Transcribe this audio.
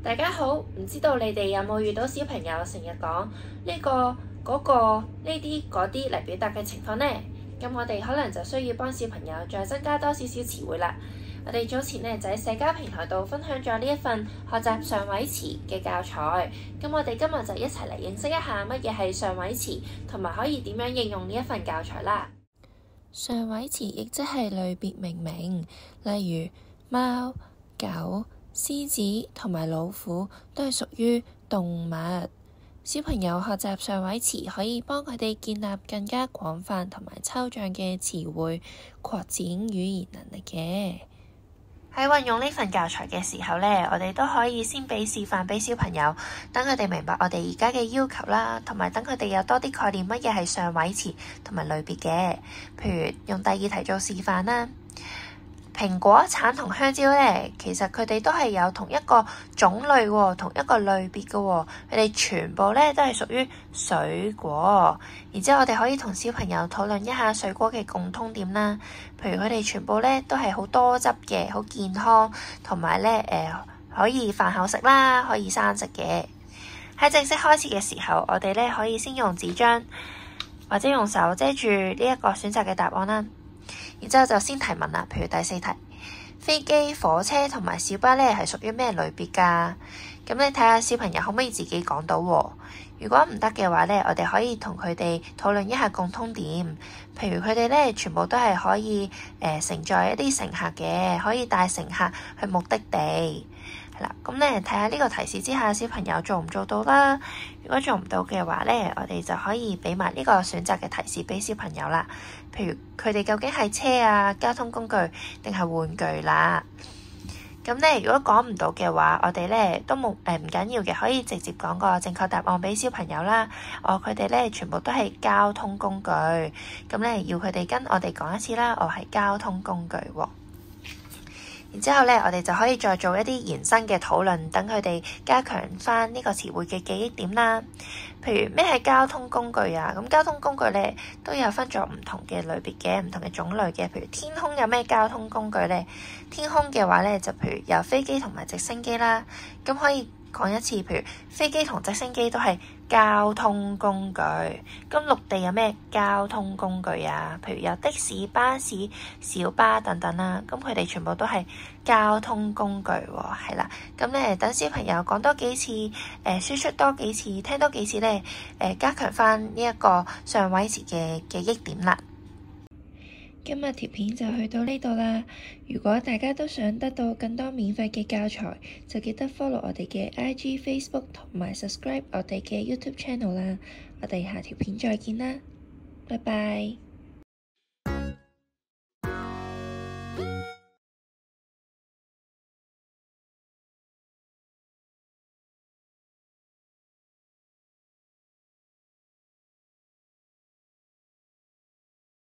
大家好，唔知道你哋有冇遇到小朋友成日講呢個、嗰個、呢啲、嗰啲嚟表達嘅情況呢？咁我哋可能就需要幫小朋友再增加多少少詞彙啦。我哋早前呢就喺社交平台度分享咗呢一份學習上位詞嘅教材。咁我哋今日就一齊嚟認識一下乜嘢係上位詞，同埋可以點樣應用呢一份教材啦。上位詞亦即係類別命名，例如貓、狗、獅子同埋老虎都係屬於動物。小朋友學習上位詞可以幫佢哋建立更加廣泛同埋抽象嘅詞彙，擴展語言能力嘅。喺運用呢份教材嘅時候呢，我哋都可以先俾示範俾小朋友，等佢哋明白我哋而家嘅要求啦，同埋等佢哋有多啲概念乜嘢係上位詞同埋類別嘅。譬如用第二題做示範啦。蘋果、橙同香蕉呢，其實佢哋都係有同一個種類喎，同一個類別嘅喎，佢哋全部呢都係屬於水果。然之後我哋可以同小朋友討論一下水果嘅共通點啦，譬如佢哋全部呢都係好多汁嘅，好健康，同埋呢可以飯後食啦，可以生食嘅。喺正式開始嘅時候，我哋呢可以先用紙張或者用手遮住呢一個選擇嘅答案啦。然之後就先提問啦，譬如第四題，飛機、火車同埋小巴呢係屬於咩類別㗎？咁你睇下小朋友可唔可以自己講到喎？如果唔得嘅話呢，我哋可以同佢哋討論一下共通點，譬如佢哋呢全部都係可以承載一啲乘客嘅，可以帶乘客去目的地。係啦，咁咧睇下呢個提示之下，小朋友做唔做到啦？如果做唔到嘅話咧，我哋就可以俾埋呢個選擇嘅提示俾小朋友啦。譬如佢哋究竟係車啊、交通工具定係玩具啦？咁咧，如果講唔到嘅話，我哋咧都冇唔緊要嘅，可以直接講個正確答案俾小朋友啦。佢哋咧全部都係交通工具，咁咧要佢哋跟我哋講一次啦。係交通工具喎。然之後咧，我哋就可以再做一啲延伸嘅討論，等佢哋加強翻呢個詞彙嘅記憶點啦。譬如咩係交通工具啊？咁交通工具咧都有分咗唔同嘅類別嘅，唔同嘅種類嘅。譬如天空有咩交通工具咧？天空嘅話咧，就譬如有飛機同埋直升機啦。咁可以講一次，譬如飛機同直升機都係交通工具。咁陸地有咩交通工具啊？譬如有的士、巴士、小巴等等啦。咁佢哋全部都係交通工具喎，係啦。咁咧，等小朋友講多幾次，輸出多幾次，聽多幾次咧，加強翻呢一個上位詞嘅記憶點啦。今日條片就去到呢度啦。如果大家都想得到更多免費嘅教材，就記得 follow 我哋嘅 IG、Facebook 同埋 subscribe 我哋嘅 YouTube channel 啦。我哋下條片再見啦，拜拜。